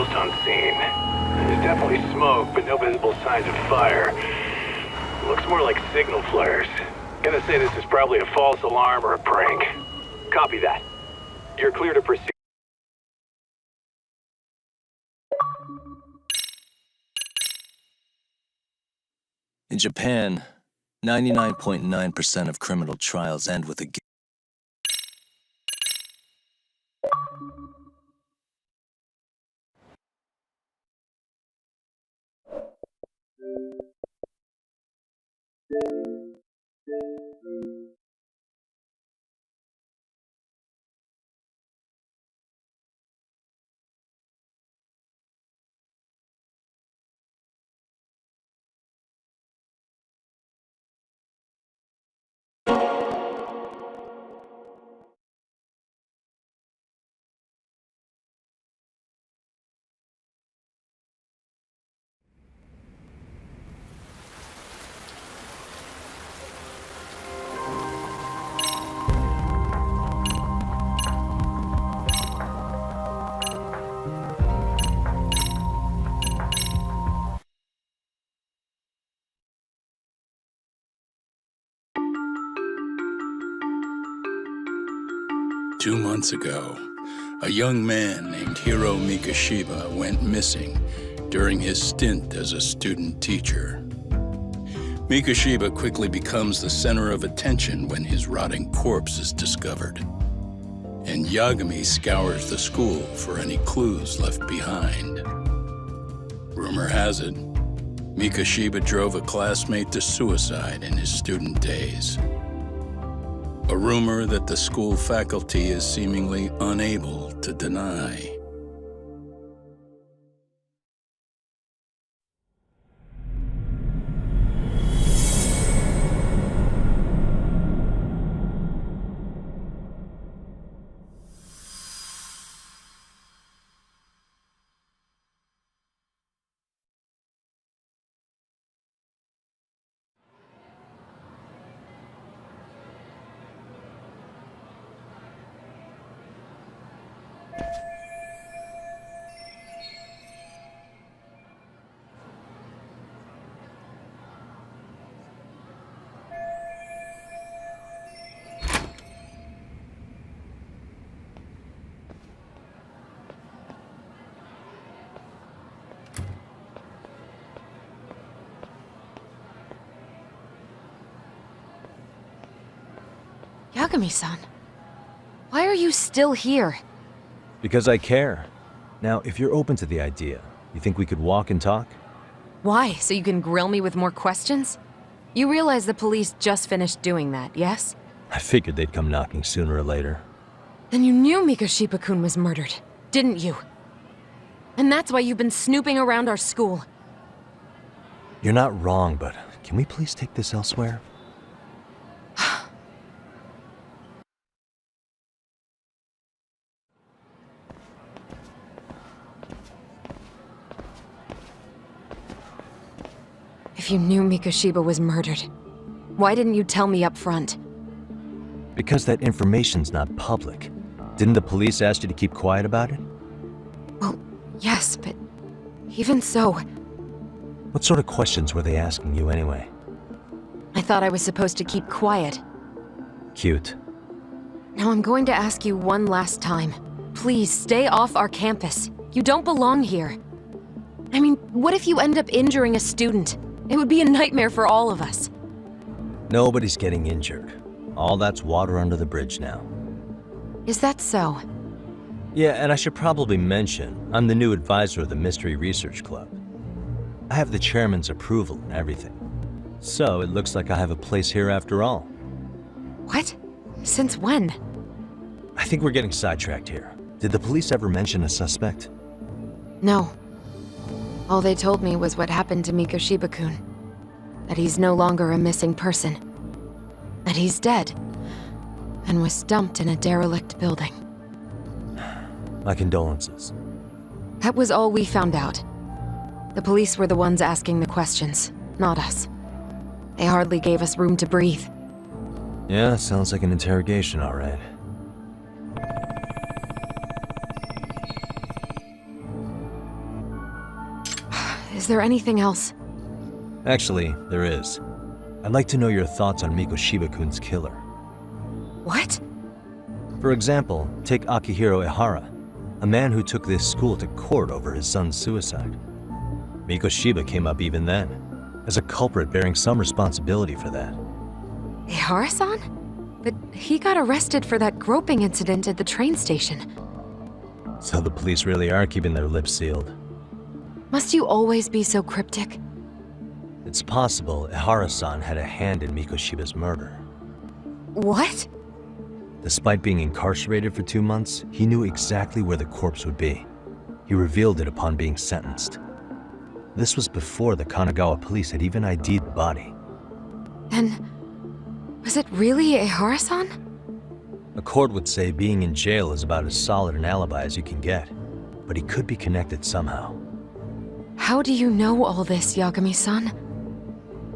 almost on scene. There's definitely smoke, but no visible signs of fire. Looks more like signal flares. Gonna say this is probably a false alarm or a prank. Copy that. You're clear to proceed. In Japan, 99.9% of criminal trials end with a Two months ago, a young man named Hiro Mikashiba went missing during his stint as a student teacher. Mikashiba quickly becomes the center of attention when his rotting corpse is discovered, and Yagami scours the school for any clues left behind. Rumor has it, Mikashiba drove a classmate to suicide in his student days. A rumor that the school faculty is seemingly unable to deny. Yagami-san, why are you still here? Because I care. Now, if you're open to the idea, you think we could walk and talk? Why? So you can grill me with more questions? You realize the police just finished doing that, yes? I figured they'd come knocking sooner or later. Then you knew Mikashiba-kun was murdered, didn't you? And that's why you've been snooping around our school. You're not wrong, but can we please take this elsewhere? If you knew Mikashiba was murdered, why didn't you tell me up front? Because that information's not public. Didn't the police ask you to keep quiet about it? Well, yes, but even so... What sort of questions were they asking you anyway? I thought I was supposed to keep quiet. Cute. Now I'm going to ask you one last time. Please, stay off our campus. You don't belong here. I mean, what if you end up injuring a student? It would be a nightmare for all of us. Nobody's getting injured. All that's water under the bridge now. Is that so? Yeah, and I should probably mention, I'm the new advisor of the Mystery Research Club. I have the chairman's approval and everything. So it looks like I have a place here after all. What? Since when? I think we're getting sidetracked here. Did the police ever mention a suspect? No. All they told me was what happened to Mikashiba-kun. That he's no longer a missing person. That he's dead. And was dumped in a derelict building. My condolences. That was all we found out. The police were the ones asking the questions, not us. They hardly gave us room to breathe. Yeah, sounds like an interrogation, all right. Is there anything else? Actually, there is. I'd like to know your thoughts on Mikoshiba-kun's killer. What? For example, take Akihiro Ehara, a man who took this school to court over his son's suicide. Mikoshiba came up even then, as a culprit bearing some responsibility for that. Ehara-san? But he got arrested for that groping incident at the train station. So the police really are keeping their lips sealed. Must you always be so cryptic? It's possible Ehara-san had a hand in Mikoshiba's murder. What? Despite being incarcerated for 2 months, he knew exactly where the corpse would be. He revealed it upon being sentenced. This was before the Kanagawa police had even ID'd the body. Then, was it really Ehara-san? A court would say being in jail is about as solid an alibi as you can get, but he could be connected somehow. How do you know all this, Yagami-san?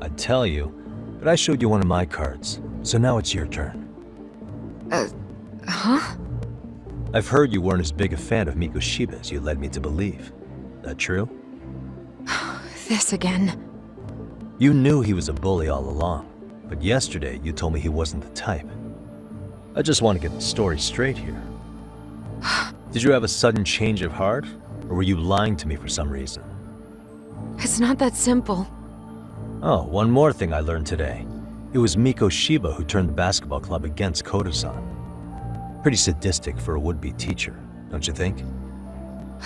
I'd tell you, but I showed you one of my cards, so now it's your turn. Huh? I've heard you weren't as big a fan of Mikoshiba as you led me to believe. That true? This again. You knew he was a bully all along, but yesterday you told me he wasn't the type. I just want to get the story straight here. Did you have a sudden change of heart, or were you lying to me for some reason? It's not that simple. Oh, one more thing I learned today. It was Mikoshiba who turned the basketball club against Kodo-san. Pretty sadistic for a would-be teacher, don't you think?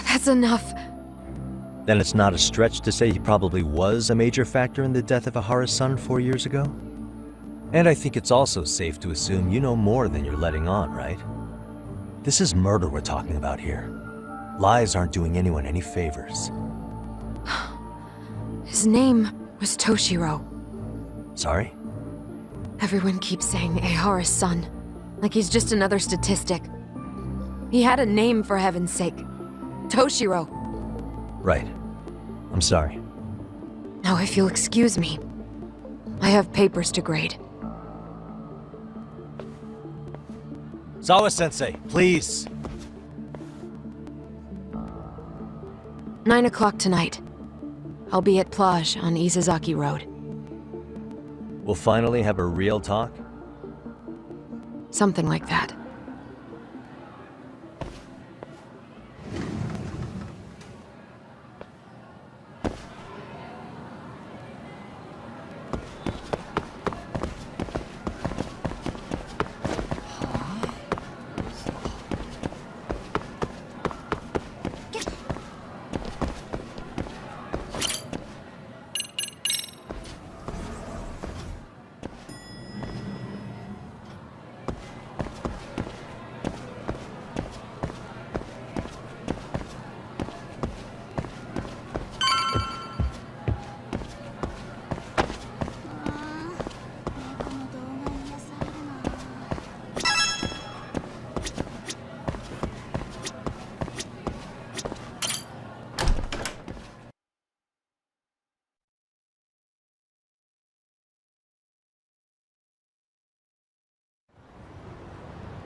That's enough. Then it's not a stretch to say he probably was a major factor in the death of Ahara's son 4 years ago? And I think it's also safe to assume you know more than you're letting on, right? This is murder we're talking about here. Lies aren't doing anyone any favors. His name was Toshiro. Sorry? Everyone keeps saying Ehara's son, like he's just another statistic. He had a name, for heaven's sake. Toshiro. Right. I'm sorry. Now, if you'll excuse me, I have papers to grade. Zawa-sensei, please! 9 o'clock tonight. I'll be at Plage on Isazaki Road. We'll finally have a real talk? Something like that.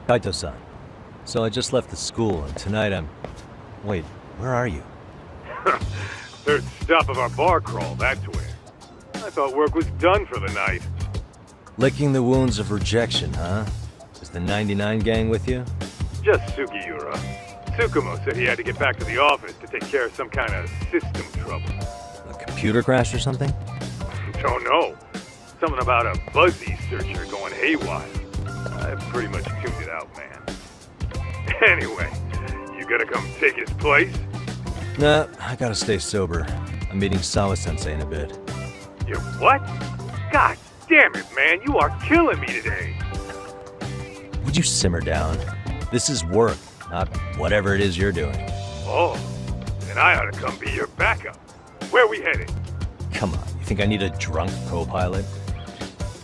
Kaito-san. So I just left the school, and tonight I'm... Wait, where are you? Third stop of our bar crawl, that's where. I thought work was done for the night. Licking the wounds of rejection, huh? Is the 99 gang with you? Just Sugiura. Tsukumo said he had to get back to the office to take care of some kind of system trouble. A computer crash or something? Don't know. Something about a Buzzy searcher going haywire. I pretty much tuned it out, man. Anyway, you gonna come take his place? Nah, I gotta stay sober. I'm meeting Sawa-sensei in a bit. You what? God damn it, man, you are killing me today. Would you simmer down? This is work, not whatever it is you're doing. Oh, then I ought to come be your backup. Where we headed? Come on, you think I need a drunk co-pilot?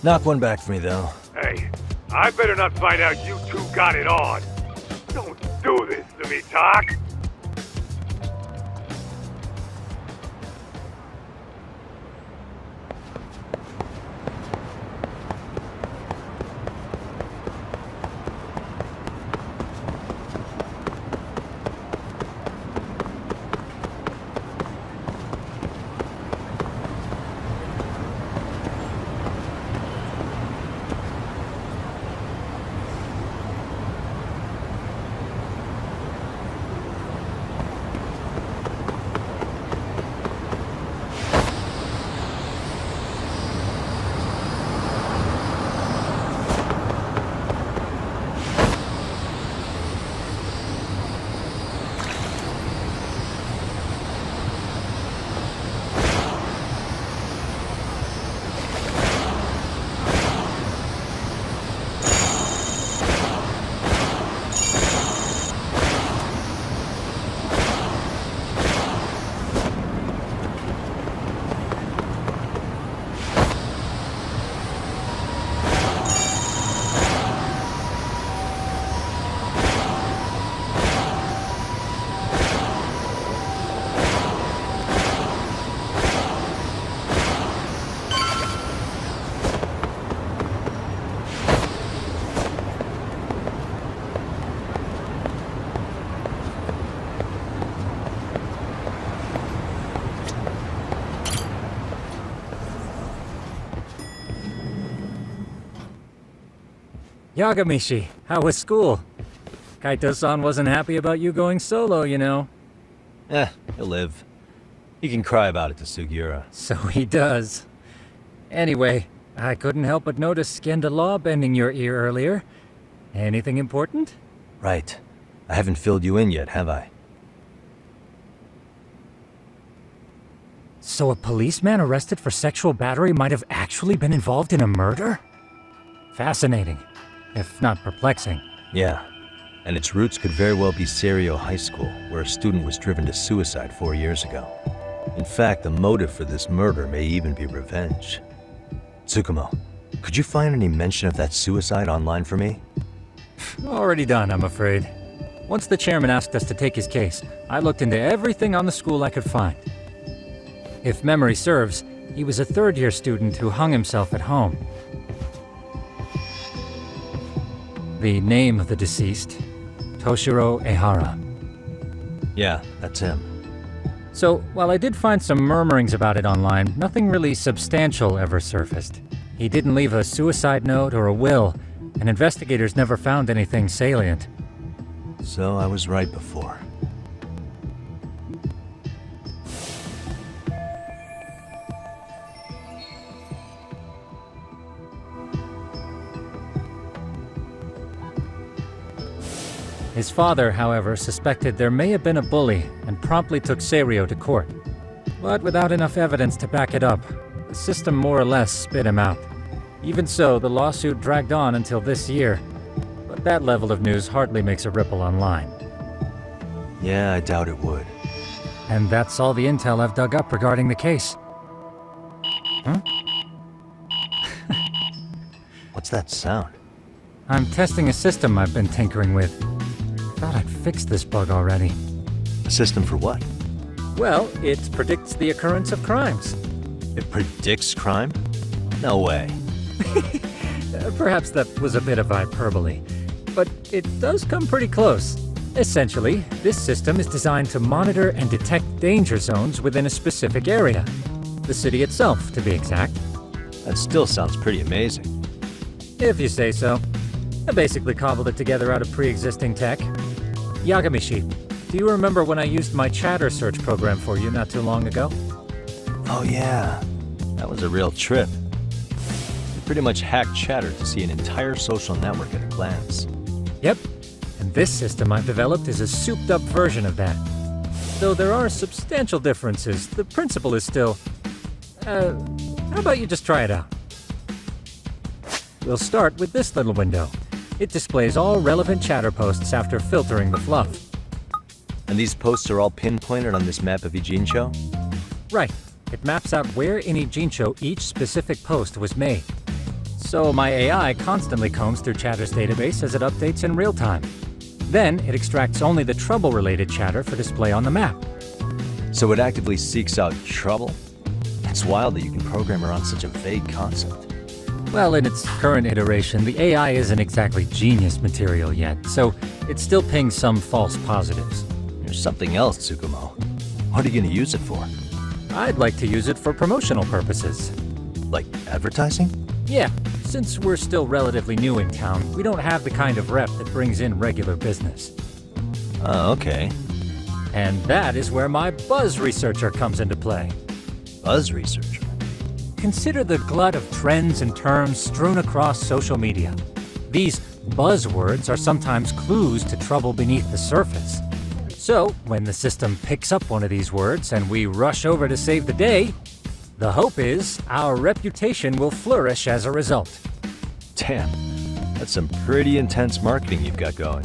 Knock one back for me, though. Hey, I better not find out you two got it on. Don't do this to me, Tak. Yagamishi, how was school? Kaito-san wasn't happy about you going solo, you know. He'll live. He can cry about it to Sugiura. So he does. Anyway, I couldn't help but notice Skenda Law bending your ear earlier. Anything important? Right. I haven't filled you in yet, have I? So a policeman arrested for sexual battery might have actually been involved in a murder? Fascinating, if not perplexing. Yeah. And its roots could very well be Serio High School, where a student was driven to suicide 4 years ago. In fact, the motive for this murder may even be revenge. Tsukumo, could you find any mention of that suicide online for me? Already done, I'm afraid. Once the chairman asked us to take his case, I looked into everything on the school I could find. If memory serves, he was a third-year student who hung himself at home. The name of the deceased, Toshiro Ehara. Yeah, that's him. So, while I did find some murmurings about it online, nothing really substantial ever surfaced. He didn't leave a suicide note or a will, and investigators never found anything salient. So I was right before. His father, however, suspected there may have been a bully and promptly took Serio to court. But without enough evidence to back it up, the system more or less spit him out. Even so, the lawsuit dragged on until this year. But that level of news hardly makes a ripple online. Yeah, I doubt it would. And that's all the intel I've dug up regarding the case. Huh? What's that sound? I'm testing a system I've been tinkering with. Thought I'd fixed this bug already. A system for what? Well, it predicts the occurrence of crimes. It predicts crime? No way. Perhaps that was a bit of hyperbole, but it does come pretty close. Essentially, this system is designed to monitor and detect danger zones within a specific area. The city itself, to be exact. That still sounds pretty amazing. If you say so. I basically cobbled it together out of pre-existing tech. Yagamishi, do you remember when I used my chatter search program for you not too long ago? Oh yeah, that was a real trip. You pretty much hacked Chatter to see an entire social network at a glance. Yep, and this system I've developed is a souped-up version of that. Though there are substantial differences, the principle is still... how about you just try it out? We'll start with this little window. It displays all relevant chatter posts after filtering the fluff. And these posts are all pinpointed on this map of Ijincho? Right. It maps out where in Ijincho each specific post was made. So my AI constantly combs through Chatter's database as it updates in real time. Then it extracts only the trouble-related chatter for display on the map. So it actively seeks out trouble? It's wild that you can program around such a vague concept. Well, in its current iteration, the AI isn't exactly genius material yet, so it still pings some false positives. There's something else, Tsukumo. What are you going to use it for? I'd like to use it for promotional purposes. Like advertising? Yeah, since we're still relatively new in town, we don't have the kind of rep that brings in regular business. Okay. And that is where my buzz researcher comes into play. Buzz researcher? Consider the glut of trends and terms strewn across social media. These buzzwords are sometimes clues to trouble beneath the surface. So, when the system picks up one of these words and we rush over to save the day, the hope is our reputation will flourish as a result. Damn, that's some pretty intense marketing you've got going.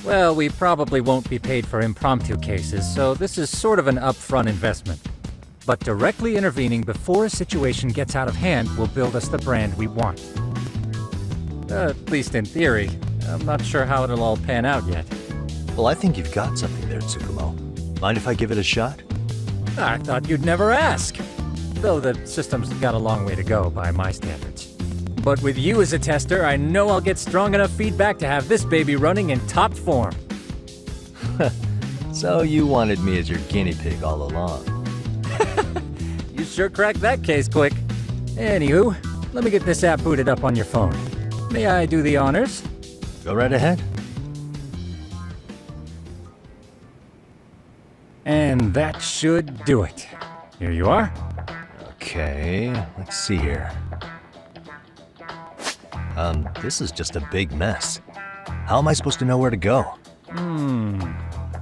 Well, we probably won't be paid for impromptu cases, so this is sort of an upfront investment. But directly intervening before a situation gets out of hand will build us the brand we want. At least in theory. I'm not sure how it'll all pan out yet. Well, I think you've got something there, Tsukumo. Mind if I give it a shot? I thought you'd never ask. Though the system's got a long way to go by my standards. But with you as a tester, I know I'll get strong enough feedback to have this baby running in top form. So you wanted me as your guinea pig all along. You sure cracked that case quick. Anywho, let me get this app booted up on your phone. May I do the honors? Go right ahead. And that should do it. Here you are. Okay, let's see here. This is just a big mess. How am I supposed to know where to go?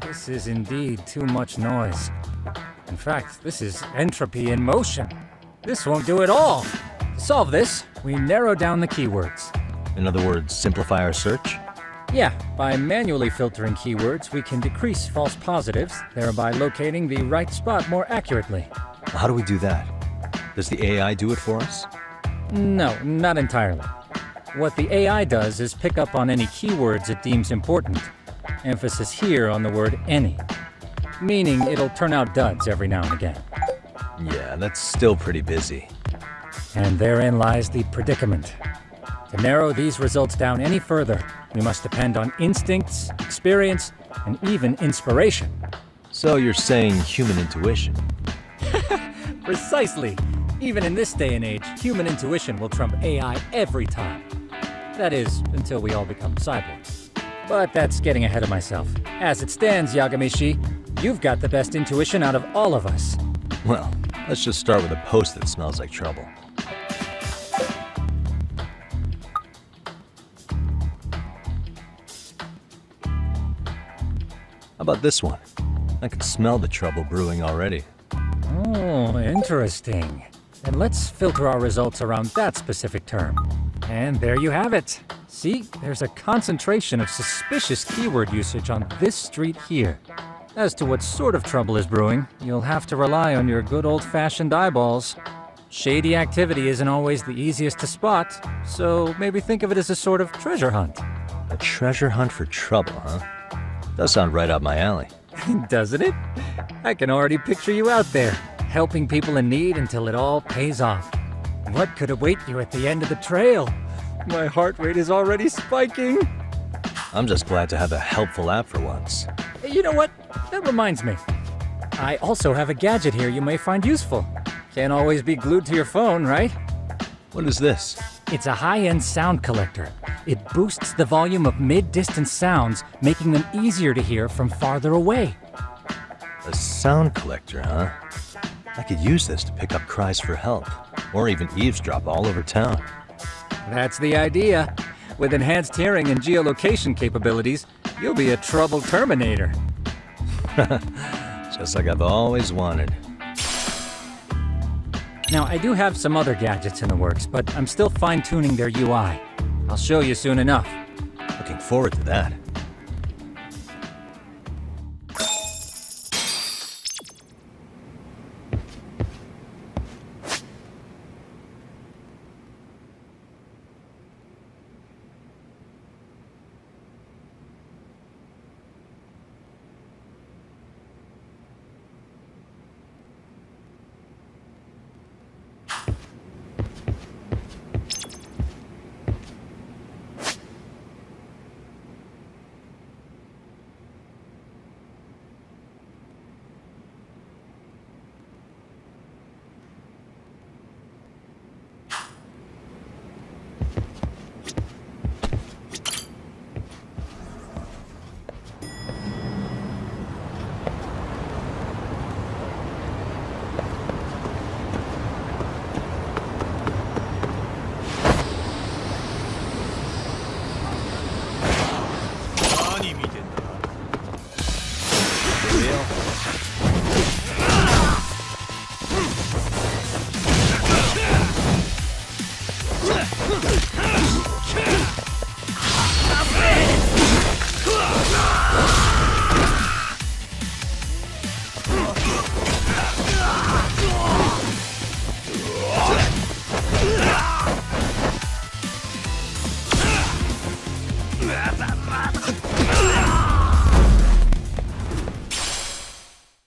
This is indeed too much noise. In fact, this is entropy in motion. This won't do at all. To solve this, we narrow down the keywords. In other words, simplify our search? Yeah, by manually filtering keywords, we can decrease false positives, thereby locating the right spot more accurately. How do we do that? Does the AI do it for us? No, not entirely. What the AI does is pick up on any keywords it deems important. Emphasis here on the word any. Meaning it'll turn out duds every now and again. Yeah, that's still pretty busy. And therein lies the predicament. To narrow these results down any further, we must depend on instincts, experience, and even inspiration. So you're saying human intuition? Precisely. Even in this day and age, human intuition will trump AI every time. That is, until we all become cyborgs. But that's getting ahead of myself. As it stands, Yagamishi, you've got the best intuition out of all of us. Well, let's just start with a post that smells like trouble. How about this one? I can smell the trouble brewing already. Oh, interesting. Then let's filter our results around that specific term. And there you have it. See, there's a concentration of suspicious keyword usage on this street here. As to what sort of trouble is brewing, you'll have to rely on your good old-fashioned eyeballs. Shady activity isn't always the easiest to spot, so maybe think of it as a sort of treasure hunt. A treasure hunt for trouble, huh? Does sound right up my alley. Doesn't it? I can already picture you out there, helping people in need until it all pays off. What could await you at the end of the trail? My heart rate is already spiking. I'm just glad to have a helpful app for once. You know what? That reminds me. I also have a gadget here you may find useful. Can't always be glued to your phone, right? What is this? It's a high-end sound collector. It boosts the volume of mid-distance sounds, making them easier to hear from farther away. A sound collector, huh? I could use this to pick up cries for help, or even eavesdrop all over town. That's the idea. With enhanced hearing and geolocation capabilities, you'll be a trouble terminator. Just like I've always wanted. Now, I do have some other gadgets in the works, but I'm still fine-tuning their UI. I'll show you soon enough. Looking forward to that.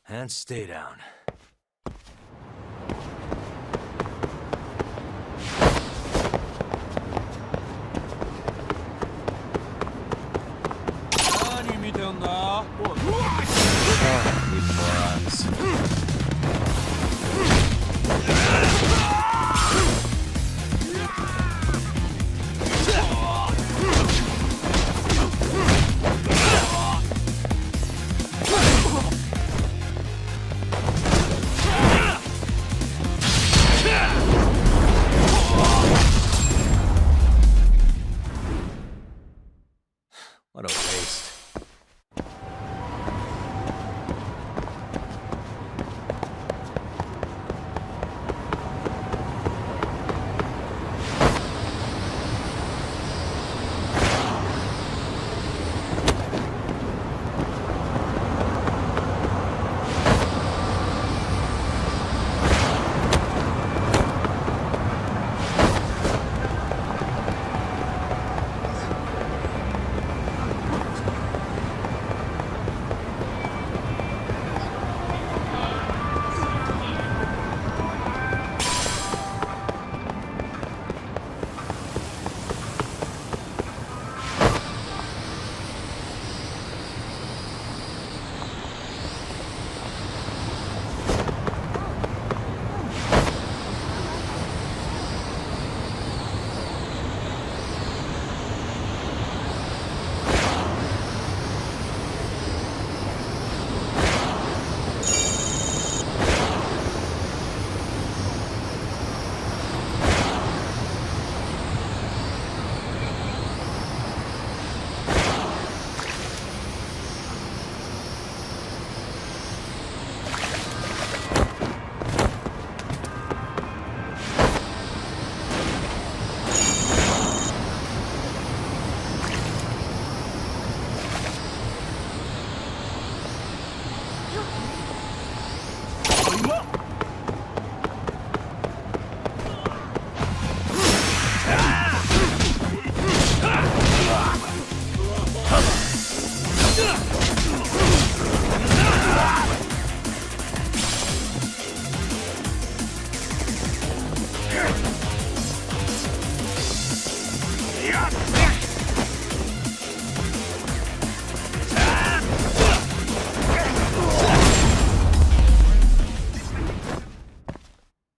And stay down. Oh, you morons.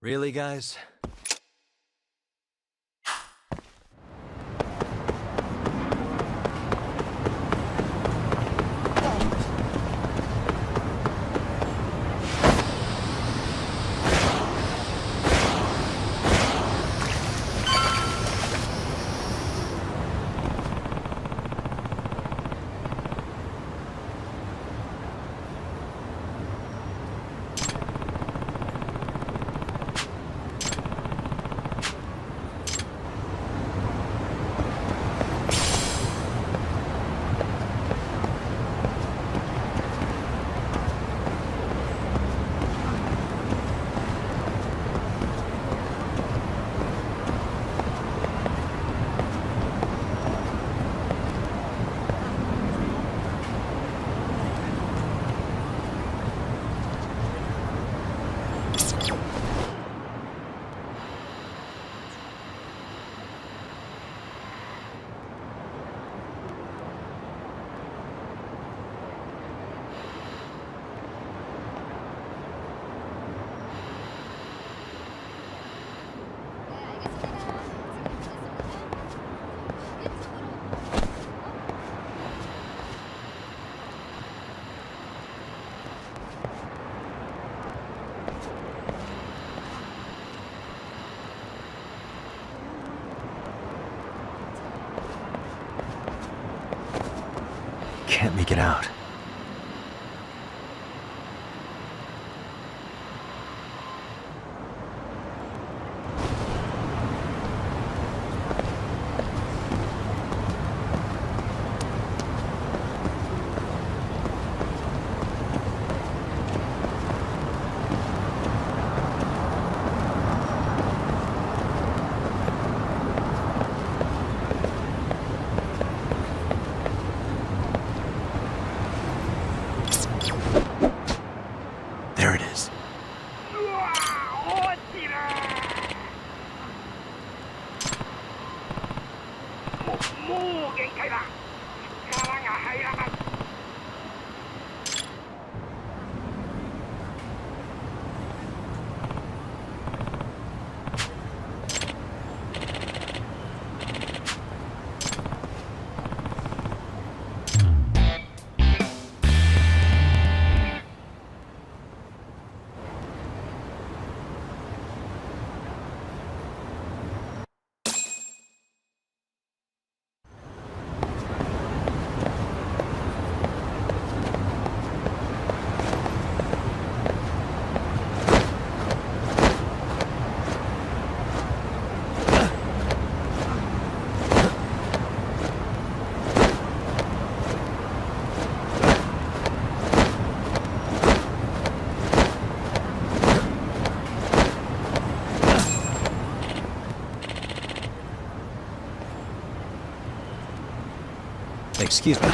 Really, guys? Can't make it out. There it is. Excuse me.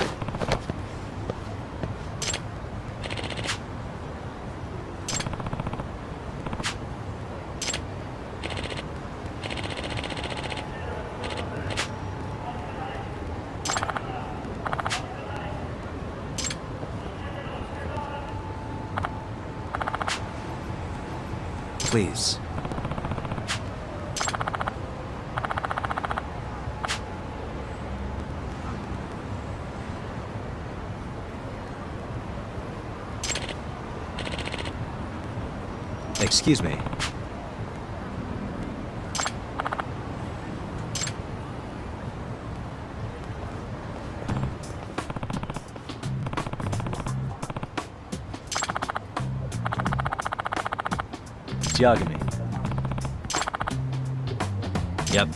Please. Excuse me. Yagami. Yep.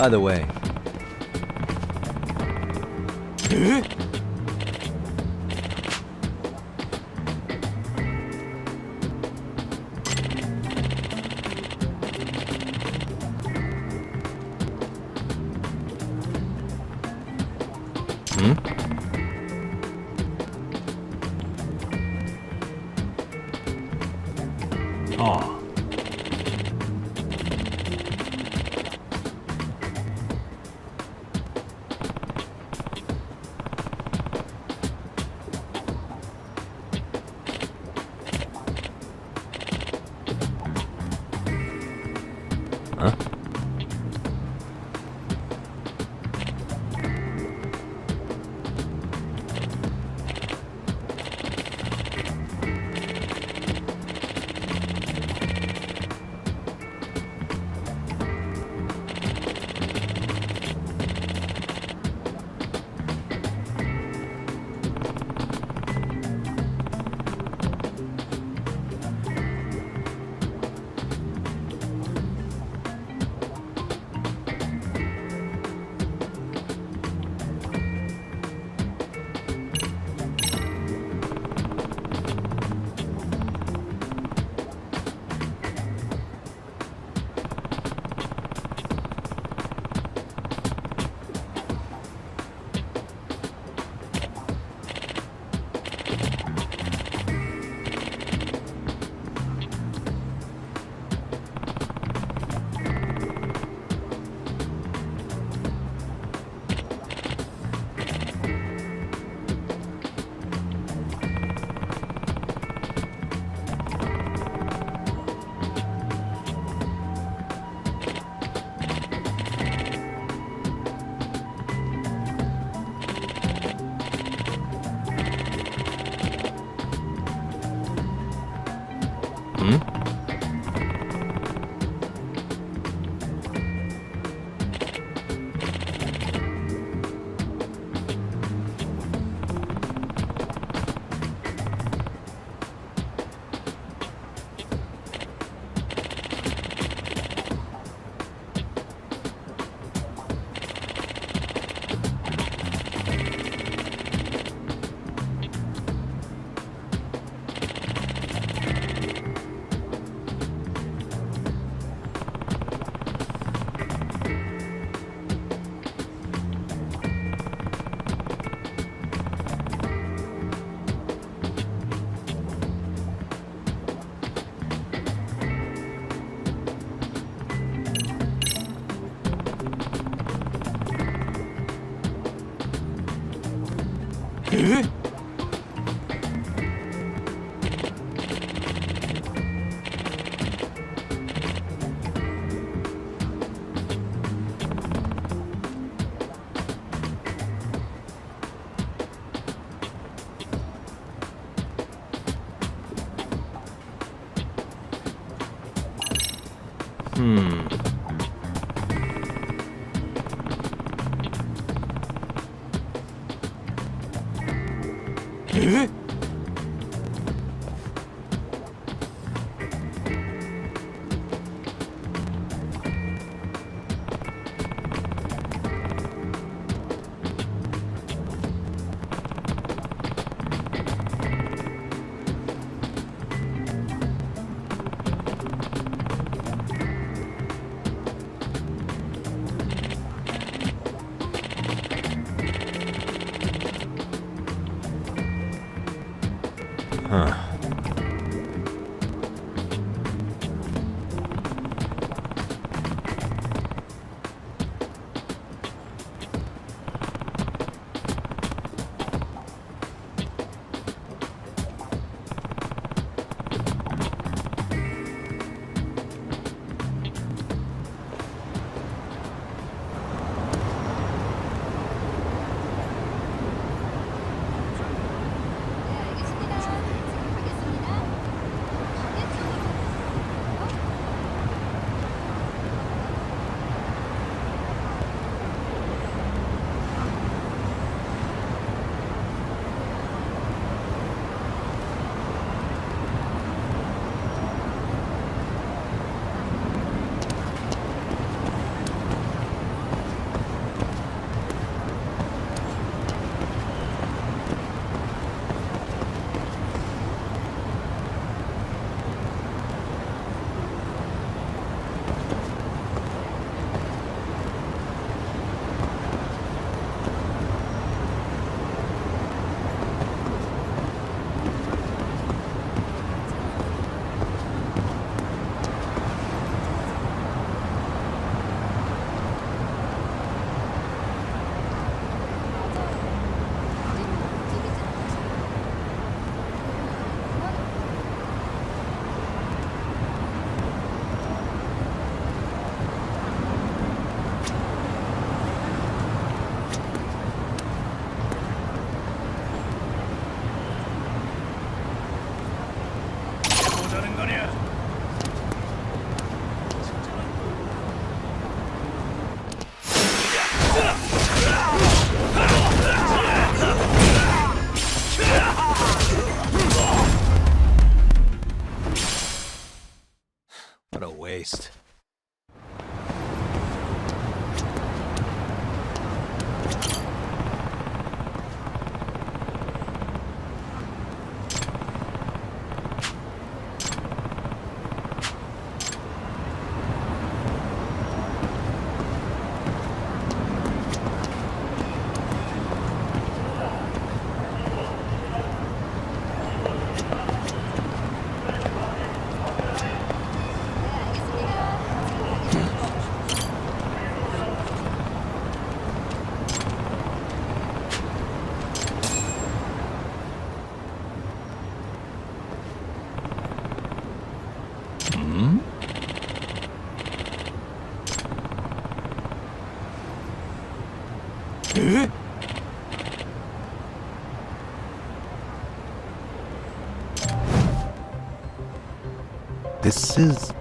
Either way. Oh. huh? What a waste. This is,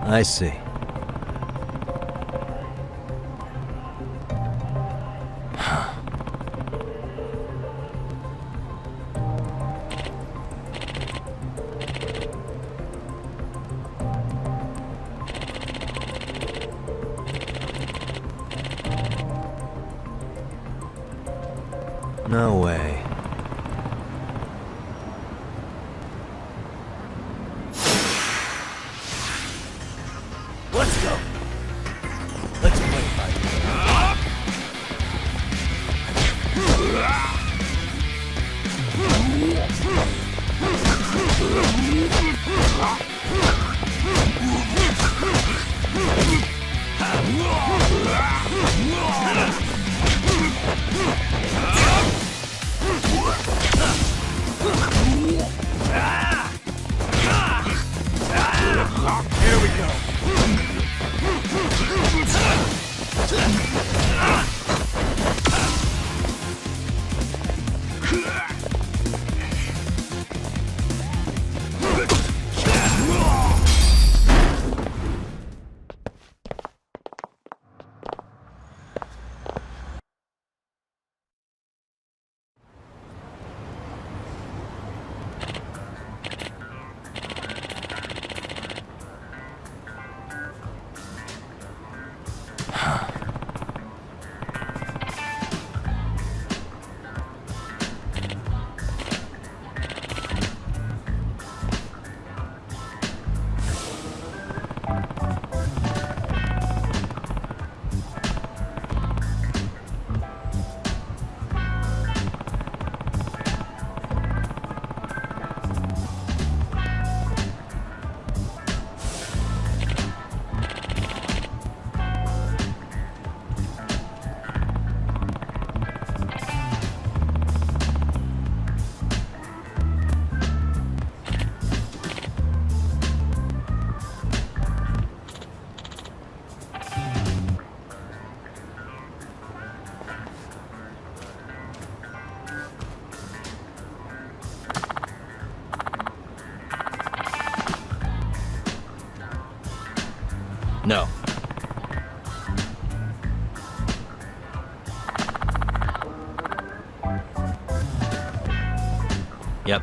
I see. No way. Let's go. Let's play by Here we go. No. Yep.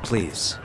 Please.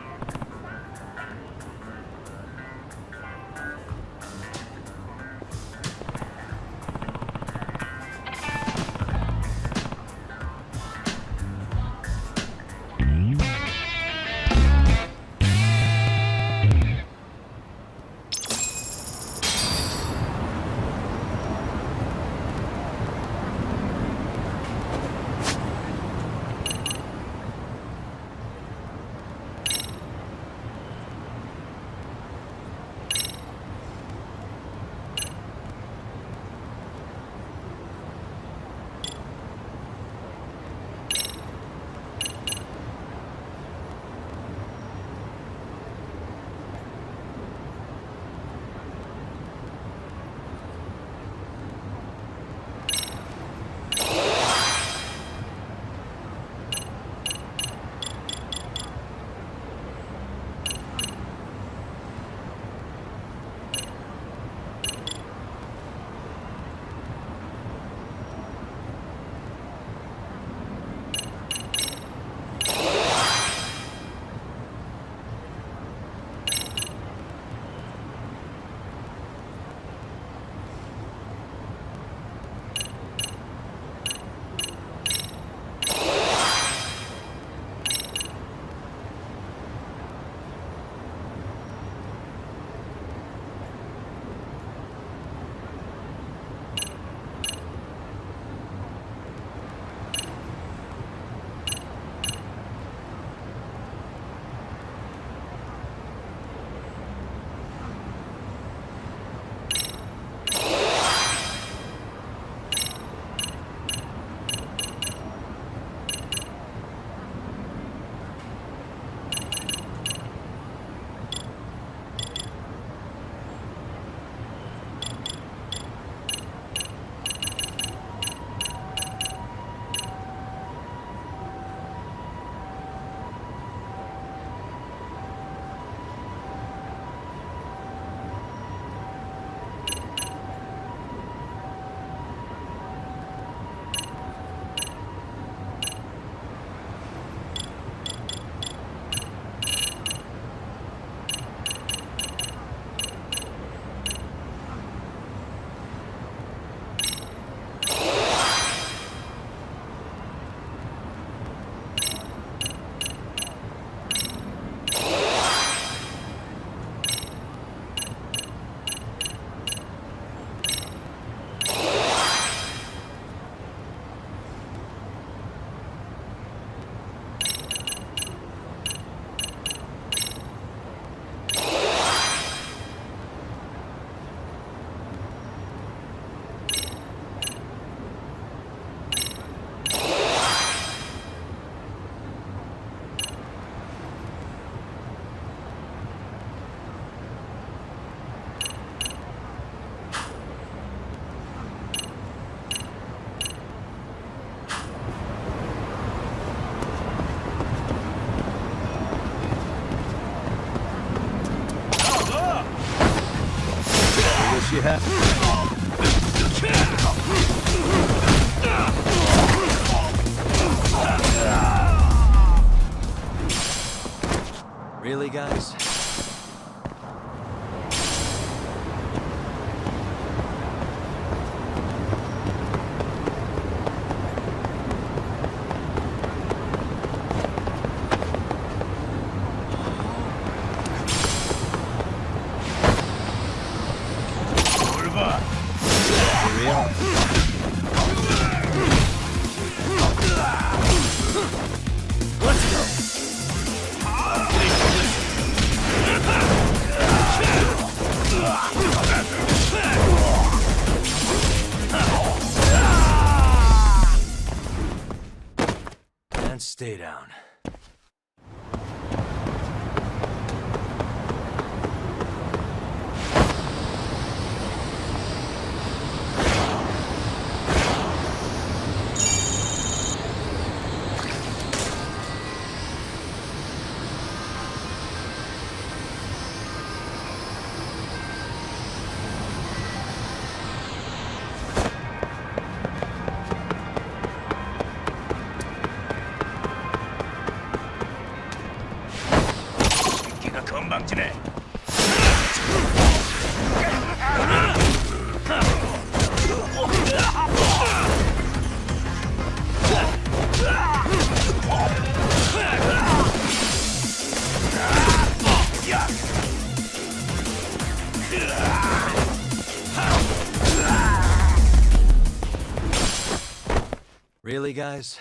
Really, guys? For real? And stay down. Really, guys?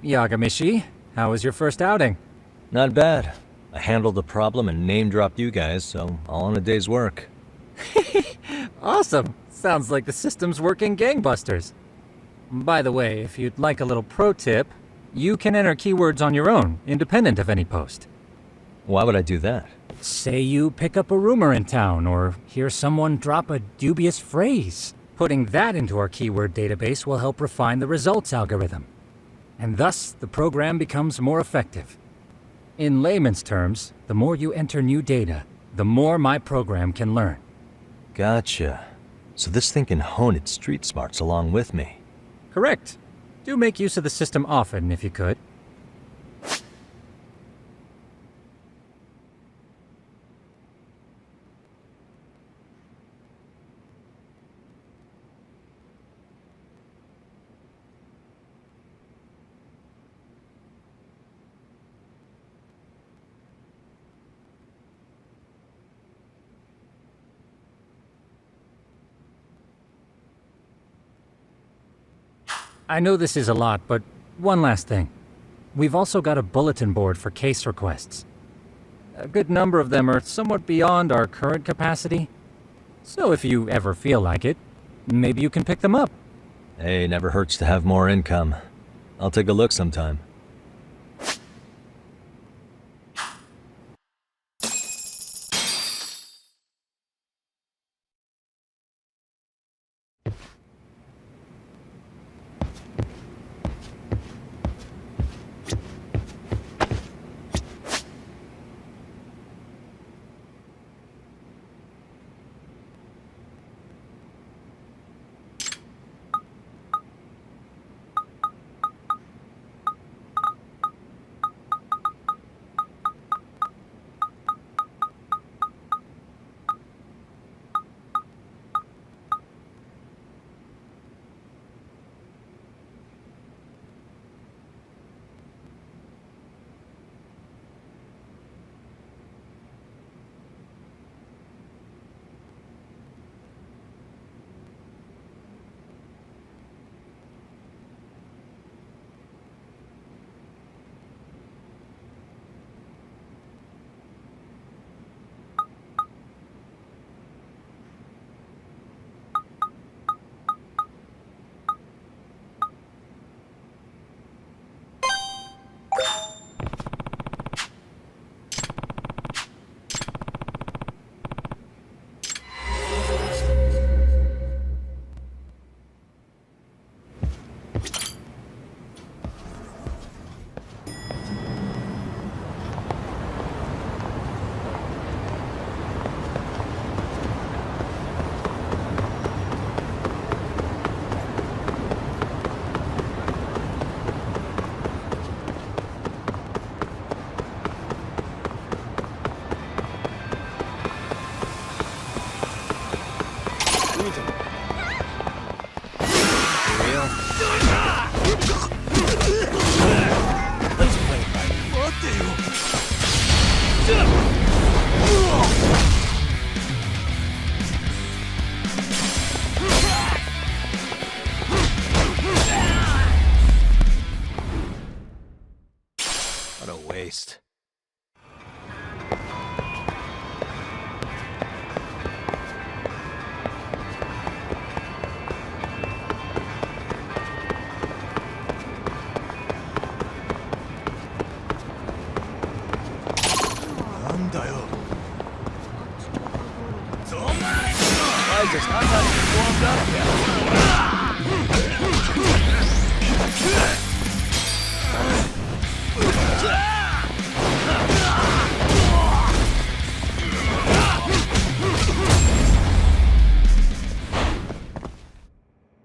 Yagamishi, how was your first outing? Not bad. I handled the problem and name-dropped you guys, so all in a day's work. Awesome! Sounds like the system's working gangbusters. By the way, if you'd like a little pro tip, you can enter keywords on your own, independent of any post. Why would I do that? Say you pick up a rumor in town, or hear someone drop a dubious phrase. Putting that into our keyword database will help refine the results algorithm. And thus, the program becomes more effective. In layman's terms, the more you enter new data, the more my program can learn. Gotcha. So this thing can hone its street smarts along with me. Correct. Do make use of the system often, if you could. I know this is a lot, but one last thing. We've also got a bulletin board for case requests. A good number of them are somewhat beyond our current capacity. So if you ever feel like it, maybe you can pick them up. Hey, never hurts to have more income. I'll take a look sometime.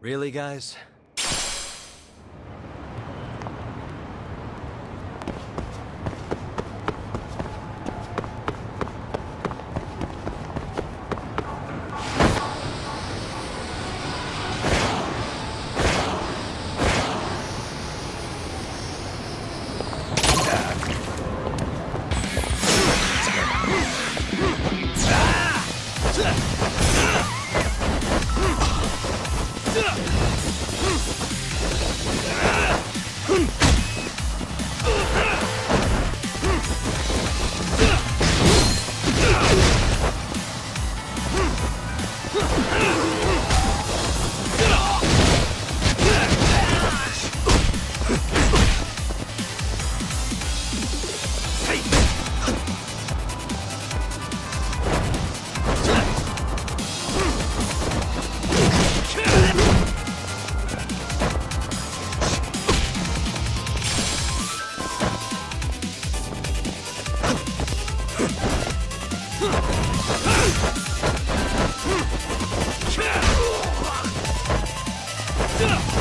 Really, guys? Ugh!